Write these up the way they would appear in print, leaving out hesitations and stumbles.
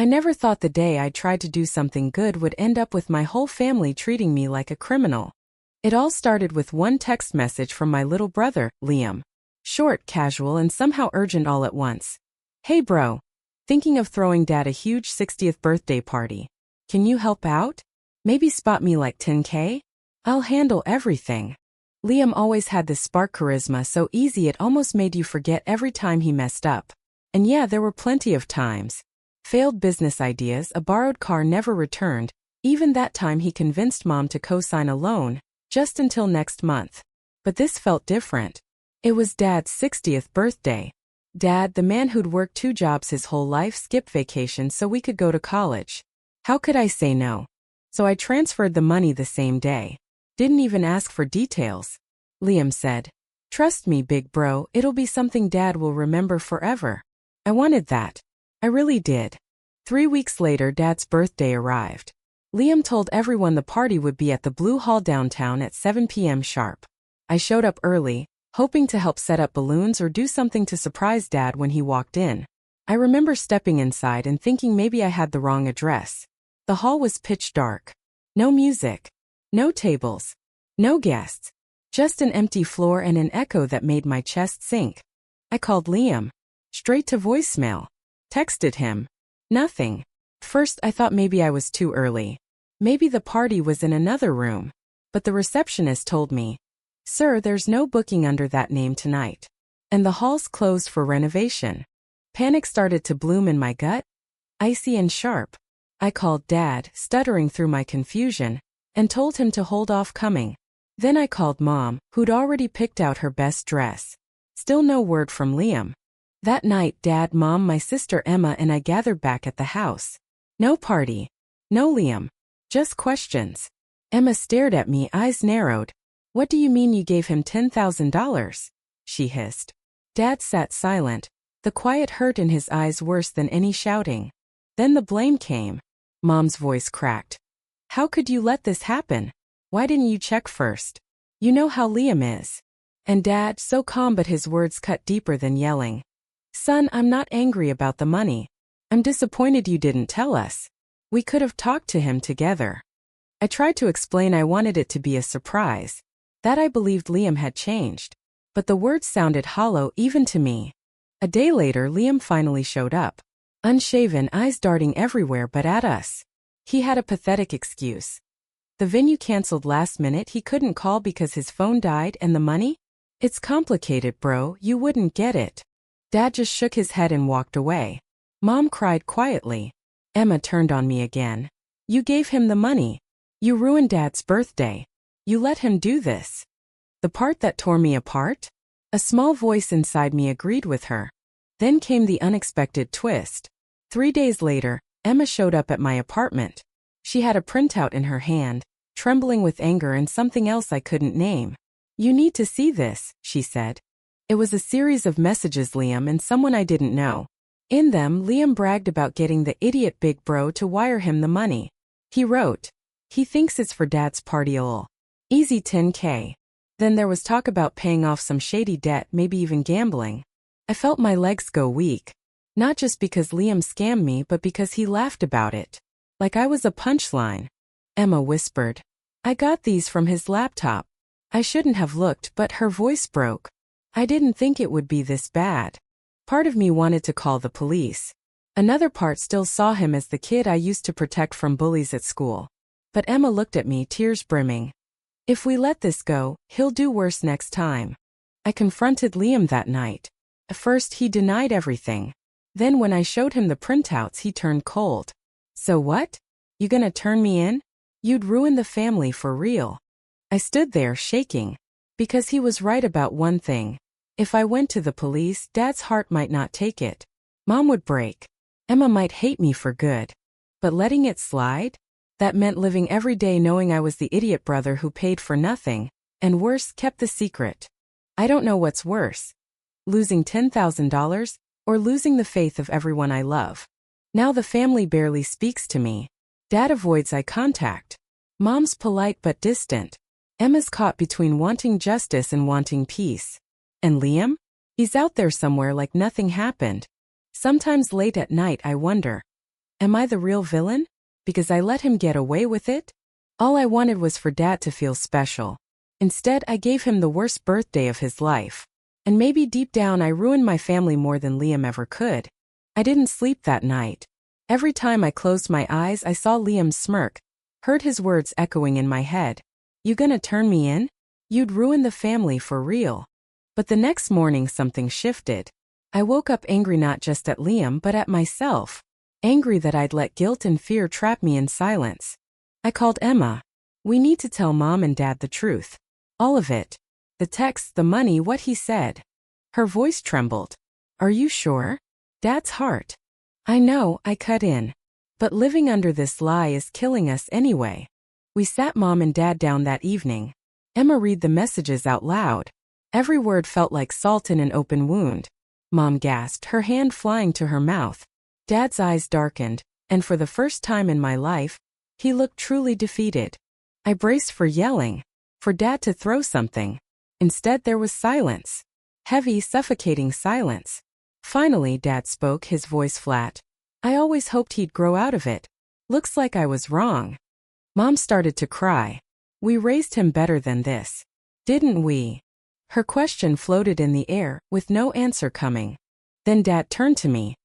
I never thought the day I tried to do something good would end up with my whole family treating me like a criminal. It all started with one text message from my little brother, Liam. Short, casual, and somehow urgent all at once. Hey bro. Thinking of throwing Dad a huge 60th birthday party. Can you help out? Maybe spot me like 10K? I'll handle everything. Liam always had this spark charisma so easy it almost made you forget every time he messed up. And yeah, there were plenty of times. Failed business ideas, a borrowed car never returned, even that time he convinced Mom to co-sign a loan, just until next month. But this felt different. It was Dad's 60th birthday. Dad, the man who'd worked 2 jobs his whole life, skipped vacation so we could go to college. How could I say no? So I transferred the money the same day. Didn't even ask for details. Liam said, "Trust me, big bro, it'll be something Dad will remember forever." I wanted that. I really did. 3 weeks later, Dad's birthday arrived. Liam told everyone the party would be at the Blue Hall downtown at 7 p.m. sharp. I showed up early, hoping to help set up balloons or do something to surprise Dad when he walked in. I remember stepping inside and thinking maybe I had the wrong address. The hall was pitch dark. No music. No tables. No guests. Just an empty floor and an echo that made my chest sink. I called Liam. Straight to voicemail. Texted him. Nothing. First I thought maybe I was too early. Maybe the party was in another room. But the receptionist told me, "Sir, there's no booking under that name tonight. And the hall's closed for renovation." Panic started to bloom in my gut. Icy and sharp. I called Dad, stuttering through my confusion, and told him to hold off coming. Then I called Mom, who'd already picked out her best dress. Still no word from Liam. That night, Dad, Mom, my sister Emma, and I gathered back at the house. No party. No Liam. Just questions. Emma stared at me, eyes narrowed. "What do you mean you gave him $10,000? She hissed. Dad sat silent, the quiet hurt in his eyes worse than any shouting. Then the blame came. Mom's voice cracked. "How could you let this happen? Why didn't you check first? You know how Liam is." And Dad, so calm but his words cut deeper than yelling. "Son, I'm not angry about the money. I'm disappointed you didn't tell us. We could have talked to him together." I tried to explain I wanted it to be a surprise, that I believed Liam had changed. But the words sounded hollow even to me. A day later, Liam finally showed up. Unshaven, eyes darting everywhere but at us. He had a pathetic excuse. The venue canceled last minute, he couldn't call because his phone died, and the money? "It's complicated, bro, you wouldn't get it." Dad just shook his head and walked away. Mom cried quietly. Emma turned on me again. "You gave him the money. You ruined Dad's birthday. You let him do this." The part that tore me apart? A small voice inside me agreed with her. Then came the unexpected twist. 3 days later, Emma showed up at my apartment. She had a printout in her hand, trembling with anger and something else I couldn't name. "You need to see this," she said. It was a series of messages Liam and someone I didn't know. In them, Liam bragged about getting the idiot big bro to wire him the money. He wrote, "He thinks it's for Dad's party, lol. Easy 10K. Then there was talk about paying off some shady debt, maybe even gambling. I felt my legs go weak. Not just because Liam scammed me, but because he laughed about it. Like I was a punchline. Emma whispered, "I got these from his laptop." I shouldn't have looked, but her voice broke. I didn't think it would be this bad. Part of me wanted to call the police. Another part still saw him as the kid I used to protect from bullies at school. But Emma looked at me, tears brimming. "If we let this go, he'll do worse next time." I confronted Liam that night. At first he denied everything. Then when I showed him the printouts, he turned cold. "So what? You gonna turn me in? You'd ruin the family for real." I stood there shaking. Because he was right about one thing. If I went to the police, Dad's heart might not take it. Mom would break. Emma might hate me for good. But letting it slide? That meant living every day knowing I was the idiot brother who paid for nothing, and worse, kept the secret. I don't know what's worse. Losing $10,000, or losing the faith of everyone I love. Now the family barely speaks to me. Dad avoids eye contact. Mom's polite but distant. Emma's caught between wanting justice and wanting peace. And Liam? He's out there somewhere like nothing happened. Sometimes late at night I wonder, Am I the real villain? Because I let him get away with it? All I wanted was for Dad to feel special. Instead, I gave him the worst birthday of his life. And maybe deep down I ruined my family more than Liam ever could. I didn't sleep that night. Every time I closed my eyes, I saw Liam's smirk, heard his words echoing in my head. You gonna turn me in? You'd ruin the family for real. But the next morning something shifted. I woke up angry not just at Liam but at myself. Angry that I'd let guilt and fear trap me in silence. I called Emma. We need to tell Mom and Dad the truth. All of it. The texts, the money, what he said. Her voice trembled. Are you sure? Dad's heart. I know, I cut in. But living under this lie is killing us anyway. We sat Mom and Dad down that evening. Emma read the messages out loud. Every word felt like salt in an open wound. Mom gasped, her hand flying to her mouth. Dad's eyes darkened, and for the first time in my life, he looked truly defeated. I braced for yelling, for Dad to throw something. Instead there was silence. Heavy, suffocating silence. Finally Dad spoke, his voice flat. I always hoped he'd grow out of it. Looks like I was wrong. Mom started to cry. We raised him better than this. Didn't we? Her question floated in the air, with no answer coming. Then Dad turned to me.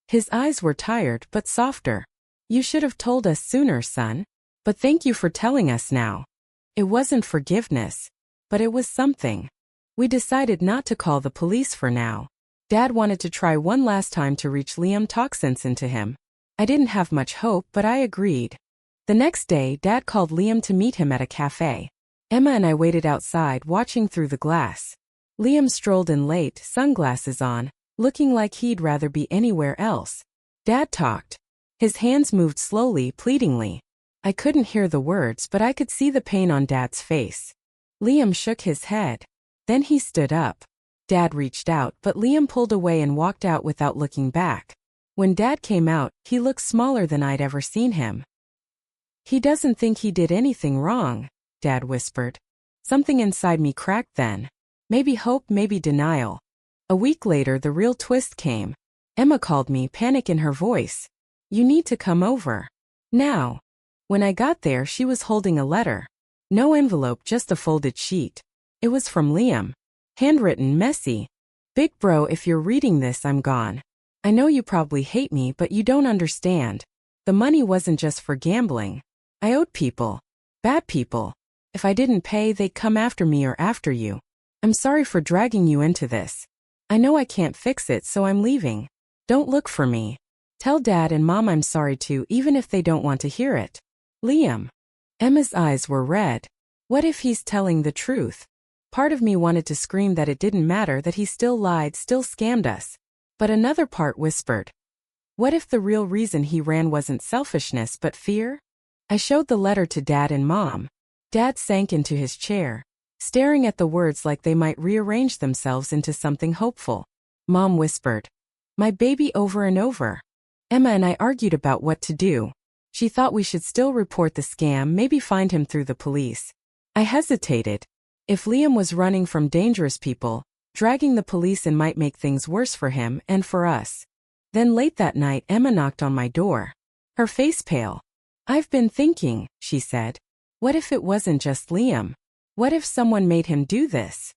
His eyes were tired but softer. You should have told us sooner, son. But thank you for telling us now. It wasn't forgiveness, but it was something. We decided not to call the police for now. Dad wanted to try one last time to reach Liam, talk sense into him. I didn't have much hope, but I agreed. The next day, Dad called Liam to meet him at a cafe. Emma and I waited outside, watching through the glass. Liam strolled in late, sunglasses on, looking like he'd rather be anywhere else. Dad talked. His hands moved slowly, pleadingly. I couldn't hear the words, but I could see the pain on Dad's face. Liam shook his head. Then he stood up. Dad reached out, but Liam pulled away and walked out without looking back. When Dad came out, he looked smaller than I'd ever seen him. He doesn't think he did anything wrong, Dad whispered. Something inside me cracked then. Maybe hope, maybe denial. A week later, the real twist came. Emma called me, panic in her voice. You need to come over. Now. When I got there, she was holding a letter. No envelope, just a folded sheet. It was from Liam. Handwritten, messy. Big bro, if you're reading this, I'm gone. I know you probably hate me, but you don't understand. The money wasn't just for gambling. I owed people. Bad people. If I didn't pay, they'd come after me or after you. I'm sorry for dragging you into this. I know I can't fix it, so I'm leaving. Don't look for me. Tell Dad and Mom I'm sorry too, even if they don't want to hear it. Liam. Emma's eyes were red. What if he's telling the truth? Part of me wanted to scream that it didn't matter, that he still lied, still scammed us. But another part whispered. What if the real reason he ran wasn't selfishness but fear? I showed the letter to Dad and Mom. Dad sank into his chair, staring at the words like they might rearrange themselves into something hopeful. Mom whispered, "My baby," over and over. Emma and I argued about what to do. She thought we should still report the scam, maybe find him through the police. I hesitated. If Liam was running from dangerous people, dragging the police in might make things worse for him and for us. Then late that night, Emma knocked on my door. Her face pale. I've been thinking, she said. What if it wasn't just Liam? What if someone made him do this?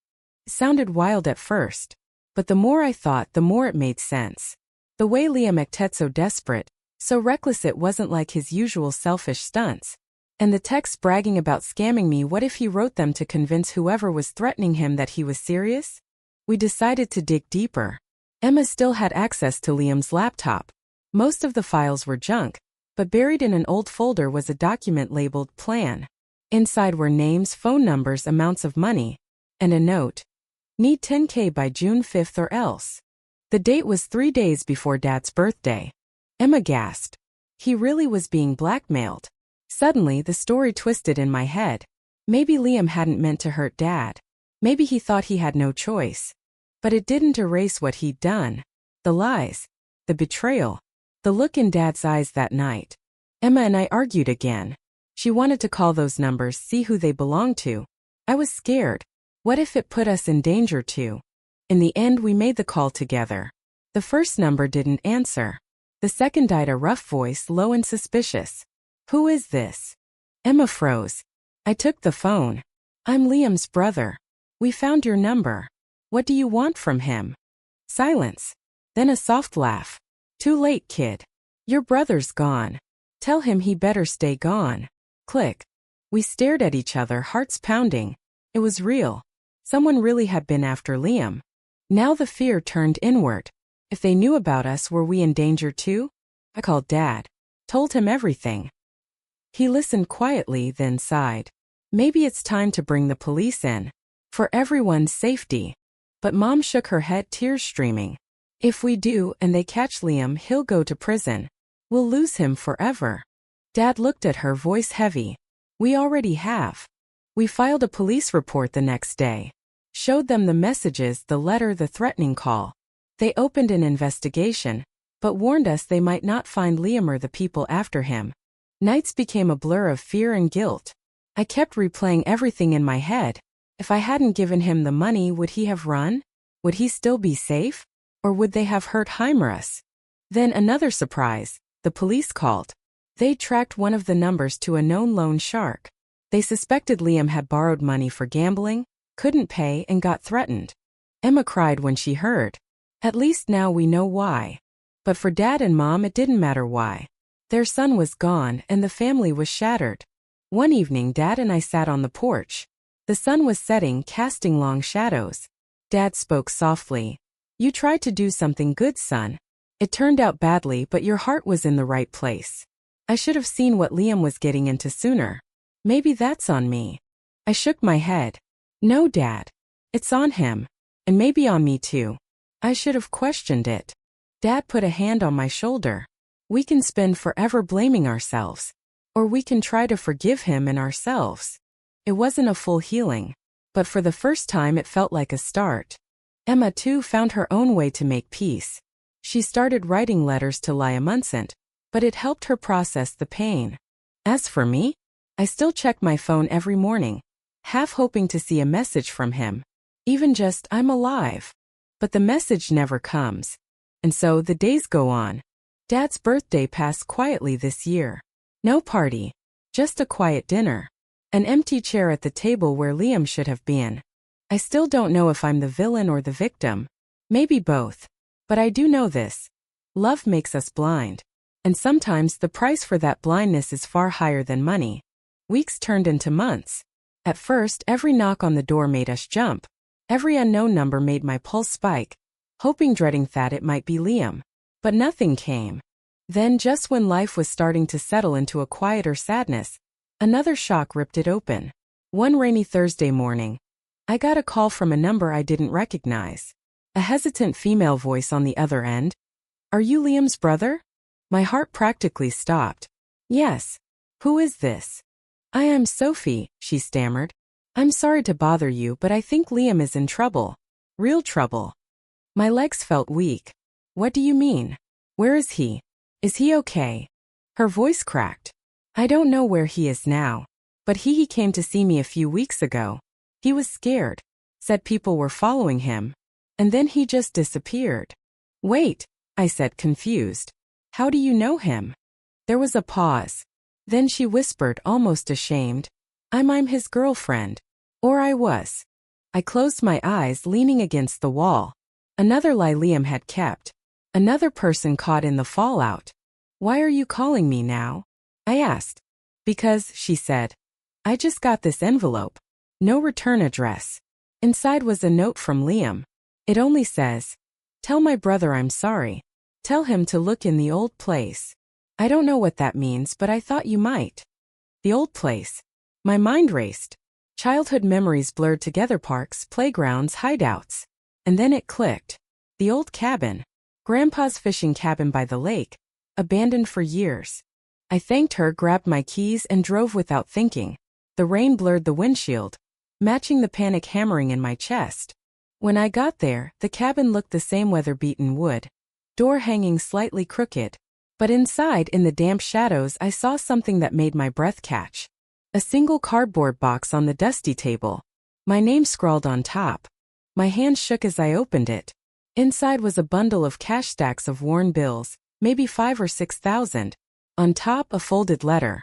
It sounded wild at first. But the more I thought, the more it made sense. The way Liam acted so desperate, so reckless, it wasn't like his usual selfish stunts. And the texts bragging about scamming me, what if he wrote them to convince whoever was threatening him that he was serious? We decided to dig deeper. Emma still had access to Liam's laptop. Most of the files were junk, but buried in an old folder was a document labeled Plan. Inside were names, phone numbers, amounts of money, and a note. Need 10K by June 5th or else. The date was 3 days before Dad's birthday. Emma gasped. He really was being blackmailed. Suddenly, the story twisted in my head. Maybe Liam hadn't meant to hurt Dad. Maybe he thought he had no choice. But it didn't erase what he'd done. The lies. The betrayal. The look in Dad's eyes that night. Emma and I argued again. She wanted to call those numbers, see who they belonged to. I was scared. What if it put us in danger too? In the end, we made the call together. The first number didn't answer. The second died a rough voice, low and suspicious. Who is this? Emma froze. I took the phone. I'm Liam's brother. We found your number. What do you want from him? Silence. Then a soft laugh. Too late, kid. Your brother's gone. Tell him he better stay gone. Click. We stared at each other, hearts pounding. It was real. Someone really had been after Liam. Now the fear turned inward. If they knew about us, were we in danger too? I called Dad. Told him everything. He listened quietly, then sighed. Maybe it's time to bring the police in. For everyone's safety. But Mom shook her head, tears streaming. If we do and they catch Liam, he'll go to prison. We'll lose him forever. Dad looked at her, voice heavy. We already have. We filed a police report the next day. Showed them the messages, the letter, the threatening call. They opened an investigation, but warned us they might not find Liam or the people after him. Nights became a blur of fear and guilt. I kept replaying everything in my head. If I hadn't given him the money, would he have run? Would he still be safe? Or would they have hurt Heimerus? Then another surprise. The police called. They tracked one of the numbers to a known loan shark. They suspected Liam had borrowed money for gambling, couldn't pay, and got threatened. Emma cried when she heard. At least now we know why. But for Dad and Mom, it didn't matter why. Their son was gone and the family was shattered. One evening, Dad and I sat on the porch. The sun was setting, casting long shadows. Dad spoke softly. You tried to do something good, son. It turned out badly, but your heart was in the right place. I should have seen what Liam was getting into sooner. Maybe that's on me. I shook my head. No, Dad. It's on him. And maybe on me too. I should have questioned it. Dad put a hand on my shoulder. We can spend forever blaming ourselves. Or we can try to forgive him and ourselves. It wasn't a full healing. But for the first time it felt like a start. Emma too found her own way to make peace. She started writing letters to Liam Munson, but it helped her process the pain. As for me, I still check my phone every morning, half hoping to see a message from him. Even just, I'm alive. But the message never comes. And so the days go on. Dad's birthday passed quietly this year. No party. Just a quiet dinner. An empty chair at the table where Liam should have been. I still don't know if I'm the villain or the victim. Maybe both. But I do know this. Love makes us blind. And sometimes the price for that blindness is far higher than money. Weeks turned into months. At first, every knock on the door made us jump. Every unknown number made my pulse spike, hoping, dreading that it might be Liam. But nothing came. Then, just when life was starting to settle into a quieter sadness, another shock ripped it open. One rainy Thursday morning, I got a call from a number I didn't recognize. A hesitant female voice on the other end. Are you Liam's brother? My heart practically stopped. Yes. Who is this? I am Sophie, she stammered. I'm sorry to bother you, but I think Liam is in trouble. Real trouble. My legs felt weak. What do you mean? Where is he? Is he okay? Her voice cracked. I don't know where he is now. But he came to see me a few weeks ago. He was scared. Said people were following him. And then he just disappeared. Wait, I said, confused. How do you know him? There was a pause. Then she whispered, almost ashamed. I'm his girlfriend. Or I was. I closed my eyes, leaning against the wall. Another lie Liam had kept. Another person caught in the fallout. Why are you calling me now? I asked. Because, she said. I just got this envelope. No return address. Inside was a note from Liam. It only says, tell my brother I'm sorry. Tell him to look in the old place. I don't know what that means, but I thought you might. The old place. My mind raced. Childhood memories blurred together, parks, playgrounds, hideouts. And then it clicked. The old cabin. Grandpa's fishing cabin by the lake. Abandoned for years. I thanked her, grabbed my keys, and drove without thinking. The rain blurred the windshield, matching the panic hammering in my chest. When I got there, the cabin looked the same, weather-beaten wood. Door hanging slightly crooked. But inside, in the damp shadows, I saw something that made my breath catch. A single cardboard box on the dusty table. My name scrawled on top. My hand shook as I opened it. Inside was a bundle of cash, stacks of worn bills, maybe 5 or 6,000. On top, a folded letter.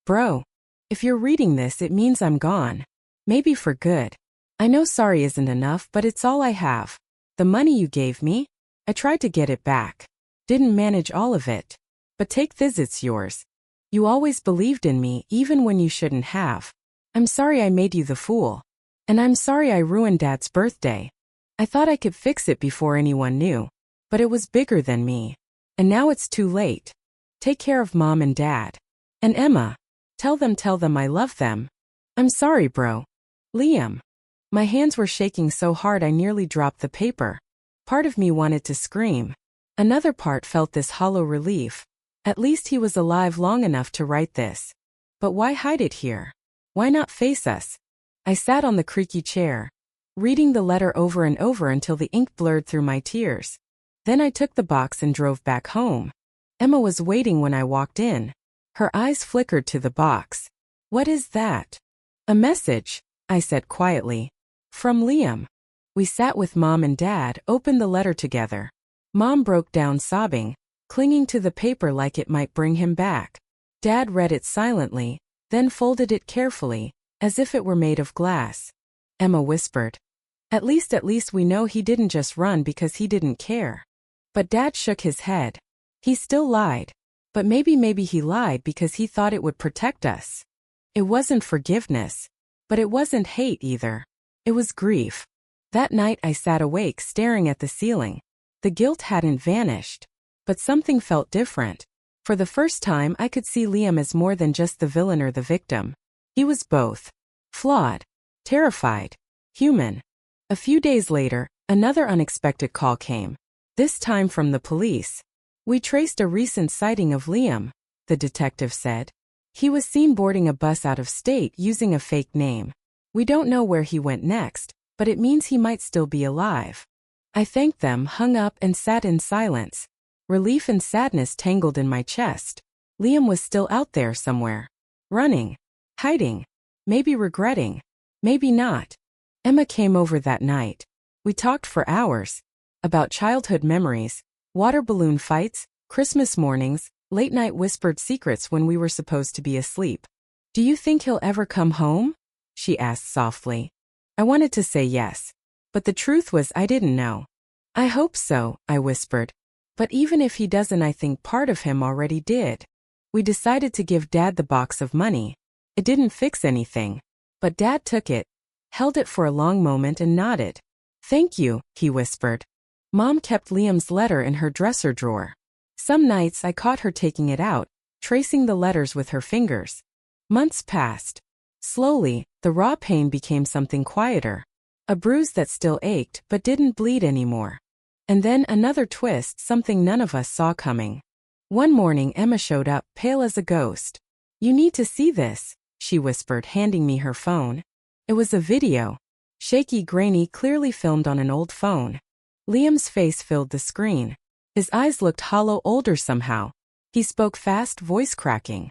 Bro, if you're reading this, it means I'm gone. Maybe for good. I know sorry isn't enough, but it's all I have. The money you gave me? I tried to get it back. Didn't manage all of it. But take this, it's yours. You always believed in me, even when you shouldn't have. I'm sorry I made you the fool. And I'm sorry I ruined Dad's birthday. I thought I could fix it before anyone knew. But it was bigger than me. And now it's too late. Take care of Mom and Dad. And Emma. Tell them I love them. I'm sorry, bro. Liam. My hands were shaking so hard I nearly dropped the paper. Part of me wanted to scream. Another part felt this hollow relief. At least he was alive long enough to write this. But why hide it here? Why not face us? I sat on the creaky chair, reading the letter over and over until the ink blurred through my tears. Then I took the box and drove back home. Emma was waiting when I walked in. Her eyes flickered to the box. What is that? A message, I said quietly. From Liam. We sat with Mom and Dad, opened the letter together. Mom broke down sobbing, clinging to the paper like it might bring him back. Dad read it silently, then folded it carefully, as if it were made of glass. Emma whispered. At least we know he didn't just run because he didn't care. But Dad shook his head. He still lied. But maybe he lied because he thought it would protect us. It wasn't forgiveness. But it wasn't hate either. It was grief. That night I sat awake staring at the ceiling. The guilt hadn't vanished. But something felt different. For the first time I could see Liam as more than just the villain or the victim. He was both. Flawed. Terrified. Human. A few days later, another unexpected call came. This time from the police. We traced a recent sighting of Liam, the detective said. He was seen boarding a bus out of state using a fake name. We don't know where he went next, but it means he might still be alive. I thanked them, hung up, and sat in silence. Relief and sadness tangled in my chest. Liam was still out there somewhere. Running. Hiding. Maybe regretting. Maybe not. Emma came over that night. We talked for hours. About childhood memories, water balloon fights, Christmas mornings, late-night whispered secrets when we were supposed to be asleep. Do you think he'll ever come home? She asked softly. I wanted to say yes. But the truth was I didn't know. I hope so, I whispered. But even if he doesn't, I think part of him already did. We decided to give Dad the box of money. It didn't fix anything. But Dad took it, held it for a long moment and nodded. Thank you, he whispered. Mom kept Liam's letter in her dresser drawer. Some nights I caught her taking it out, tracing the letters with her fingers. Months passed. Slowly, the raw pain became something quieter. A bruise that still ached but didn't bleed anymore. And then another twist, something none of us saw coming. One morning Emma showed up, pale as a ghost. You need to see this, she whispered, handing me her phone. It was a video. Shaky, grainy, clearly filmed on an old phone. Liam's face filled the screen. His eyes looked hollow, older somehow. He spoke fast, voice cracking.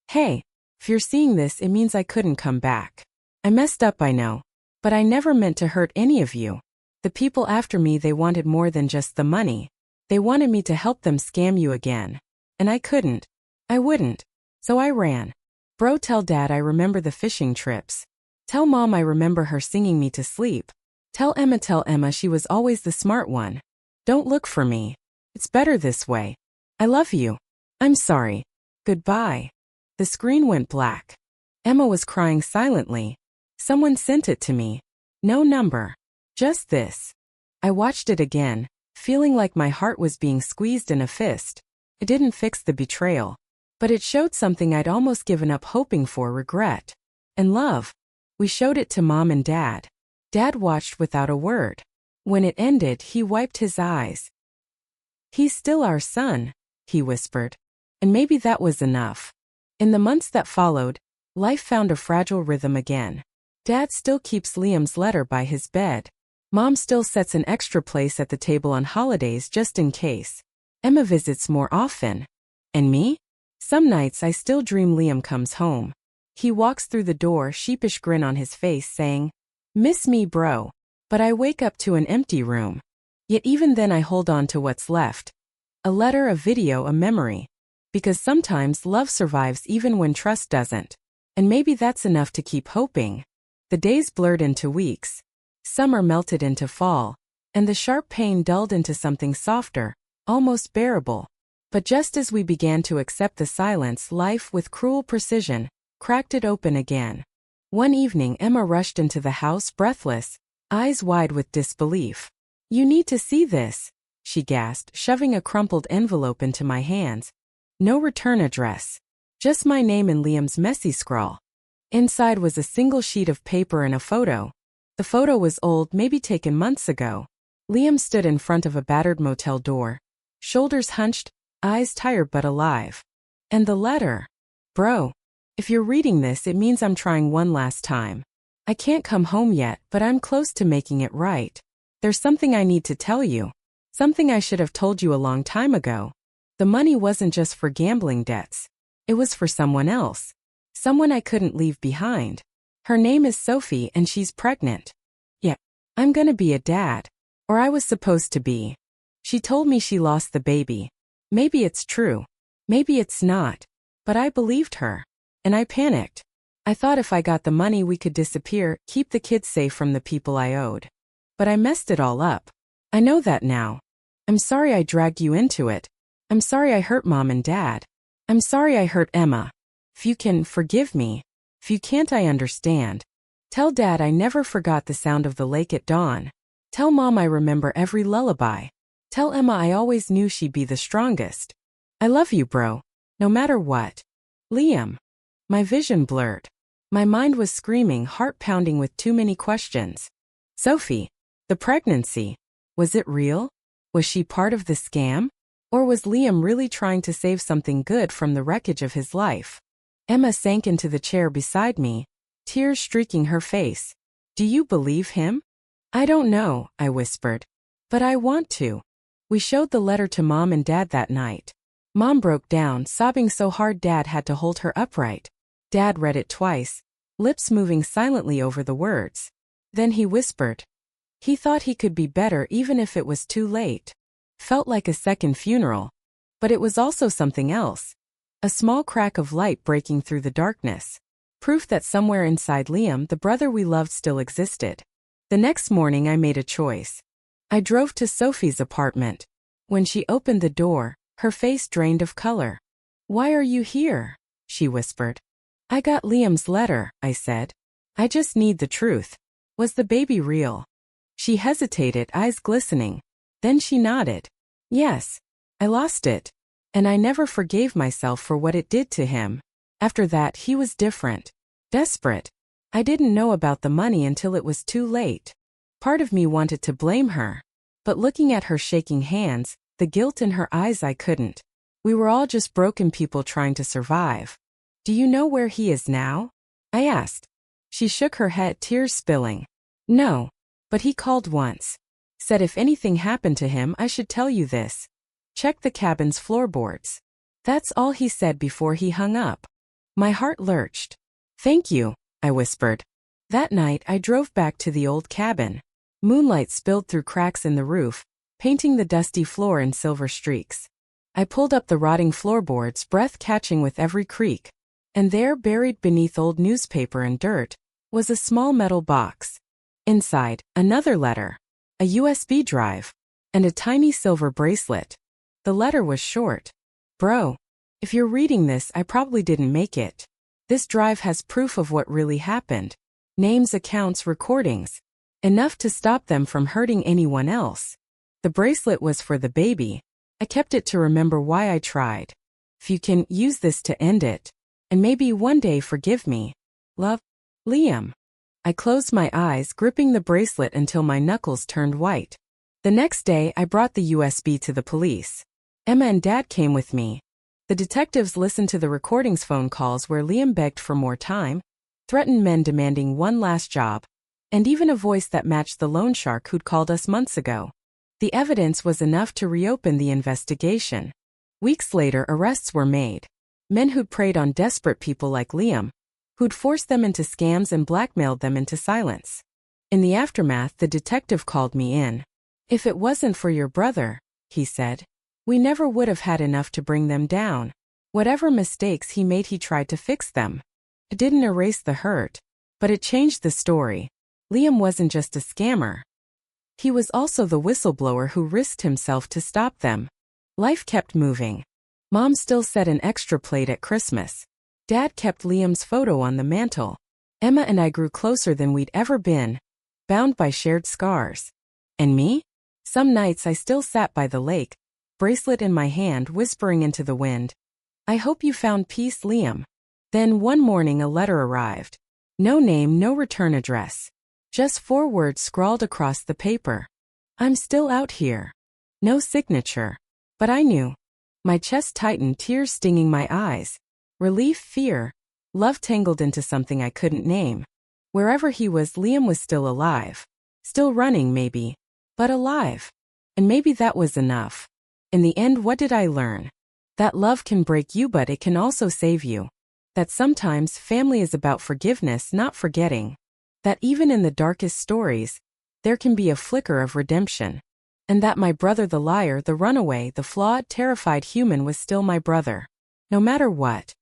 Hey, if you're seeing this, it means I couldn't come back. I messed up, I know. But I never meant to hurt any of you. The people after me, they wanted more than just the money. They wanted me to help them scam you again. And I couldn't. I wouldn't. So I ran. Bro, tell Dad I remember the fishing trips. Tell Mom I remember her singing me to sleep. Tell Emma she was always the smart one. Don't look for me. It's better this way. I love you. I'm sorry. Goodbye. The screen went black. Emma was crying silently. Someone sent it to me. No number. Just this. I watched it again, feeling like my heart was being squeezed in a fist. It didn't fix the betrayal. But it showed something I'd almost given up hoping for: regret. And love. We showed it to Mom and Dad. Dad watched without a word. When it ended, he wiped his eyes. He's still our son, he whispered. And maybe that was enough. In the months that followed, life found a fragile rhythm again. Dad still keeps Liam's letter by his bed. Mom still sets an extra place at the table on holidays just in case. Emma visits more often. And me? Some nights I still dream Liam comes home. He walks through the door, sheepish grin on his face, saying, "Miss me, bro." But I wake up to an empty room. Yet even then I hold on to what's left. A letter, a video, a memory. Because sometimes love survives even when trust doesn't. And maybe that's enough to keep hoping. The days blurred into weeks. Summer melted into fall. And the sharp pain dulled into something softer, almost bearable. But just as we began to accept the silence, life, with cruel precision, cracked it open again. One evening, Emma rushed into the house, breathless, eyes wide with disbelief. "You need to see this," she gasped, shoving a crumpled envelope into my hands. No return address. Just my name and Liam's messy scrawl. Inside was a single sheet of paper and a photo. The photo was old, maybe taken months ago. Liam stood in front of a battered motel door, shoulders hunched, eyes tired but alive. And the letter. "Bro, if you're reading this, it means I'm trying one last time. I can't come home yet, but I'm close to making it right. There's something I need to tell you. Something I should have told you a long time ago. The money wasn't just for gambling debts. It was for someone else. Someone I couldn't leave behind. Her name is Sophie and she's pregnant. Yeah, I'm gonna be a dad. Or I was supposed to be. She told me she lost the baby. Maybe it's true. Maybe it's not. But I believed her. And I panicked. I thought if I got the money we could disappear, keep the kids safe from the people I owed. But I messed it all up. I know that now. I'm sorry I dragged you into it. I'm sorry I hurt Mom and Dad. I'm sorry I hurt Emma. If you can, forgive me. If you can't, I understand. Tell Dad I never forgot the sound of the lake at dawn. Tell Mom I remember every lullaby. Tell Emma I always knew she'd be the strongest. I love you, bro. No matter what. Liam." My vision blurred. My mind was screaming, heart pounding with too many questions. Sophie. The pregnancy. Was it real? Was she part of the scam? Or was Liam really trying to save something good from the wreckage of his life? Emma sank into the chair beside me, tears streaking her face. "Do you believe him?" "I don't know," I whispered. "But I want to." We showed the letter to Mom and Dad that night. Mom broke down, sobbing so hard Dad had to hold her upright. Dad read it twice, lips moving silently over the words. Then he whispered. He thought he could be better even if it was too late. Felt like a second funeral. But it was also something else. A small crack of light breaking through the darkness. Proof that somewhere inside Liam, the brother we loved, still existed. The next morning I made a choice. I drove to Sophie's apartment. When she opened the door, her face drained of color. "Why are you here?" she whispered. "I got Liam's letter," I said. "I just need the truth. Was the baby real?" She hesitated, eyes glistening. Then she nodded. "Yes. I lost it. And I never forgave myself for what it did to him. After that, he was different. Desperate. I didn't know about the money until it was too late. Part of me wanted to blame her. But looking at her shaking hands, the guilt in her eyes, I couldn't. We were all just broken people trying to survive. "Do you know where he is now?" I asked. She shook her head, tears spilling. "No. But he called once. Said if anything happened to him, I should tell you this. Check the cabin's floorboards." That's all he said before he hung up. My heart lurched. "Thank you," I whispered. That night, I drove back to the old cabin. Moonlight spilled through cracks in the roof, painting the dusty floor in silver streaks. I pulled up the rotting floorboards, breath catching with every creak. And there, buried beneath old newspaper and dirt, was a small metal box. Inside, another letter, a USB drive, and a tiny silver bracelet. The letter was short. "Bro, if you're reading this, I probably didn't make it. This drive has proof of what really happened. Names, accounts, recordings. Enough to stop them from hurting anyone else. The bracelet was for the baby. I kept it to remember why I tried. If you can, use this to end it. And maybe one day forgive me. Love, Liam." I closed my eyes, gripping the bracelet until my knuckles turned white. The next day, I brought the USB to the police. Emma and Dad came with me. The detectives listened to the recordings, phone calls where Liam begged for more time, threatened men demanding one last job, and even a voice that matched the loan shark who'd called us months ago. The evidence was enough to reopen the investigation. Weeks later, arrests were made. Men who'd preyed on desperate people like Liam, who'd forced them into scams and blackmailed them into silence. In the aftermath, the detective called me in. "If it wasn't for your brother," he said, We never would have had enough to bring them down. Whatever mistakes he made, he tried to fix them. It didn't erase the hurt, but it changed the story. Liam wasn't just a scammer. He was also the whistleblower who risked himself to stop them. Life kept moving. Mom still set an extra plate at Christmas. Dad kept Liam's photo on the mantle. Emma and I grew closer than we'd ever been, bound by shared scars. And me? Some nights I still sat by the lake, bracelet in my hand, whispering into the wind, "I hope you found peace, Liam." Then one morning a letter arrived. No name, no return address. Just 4 words scrawled across the paper. "I'm still out here." No signature. But I knew. My chest tightened, tears stinging my eyes. Relief, fear, love tangled into something I couldn't name. Wherever he was, Liam was still alive. Still running, maybe, but alive. And maybe that was enough. In the end, what did I learn? That love can break you, but it can also save you. That sometimes family is about forgiveness, not forgetting. That even in the darkest stories, there can be a flicker of redemption. And that my brother, the liar, the runaway, the flawed, terrified human, was still my brother. No matter what.